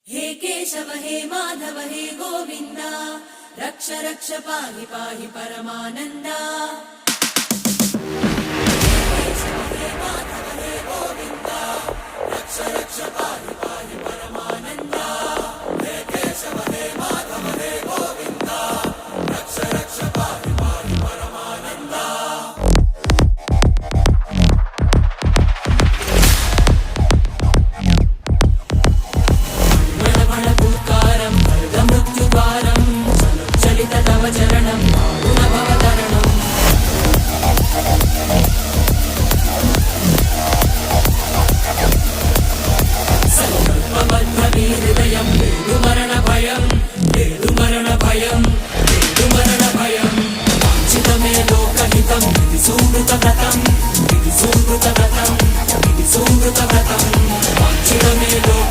हे केशव हे माधव हे गोविन्द रक्ष रक्ष पाहि पाहि परमानन्दा। हे केशव हे माधव हे गोविन्द रक्ष रक्ष पाहि पाहि परमानन्दा। हे केशव हे माधव हे गोविन्द रक्ष रक्ष पाहि पाहि परमानन्दा। चरणं गुणभवतरणम् संकल्पबद्धहृदयं मरणभयं मरणभयं मरणभयं वाञ्छितमे लोकहितं विधि सुकृतव्रतं विधि सुकृतव्रतं विधि सुकृतव्रतं वाञ्छितमे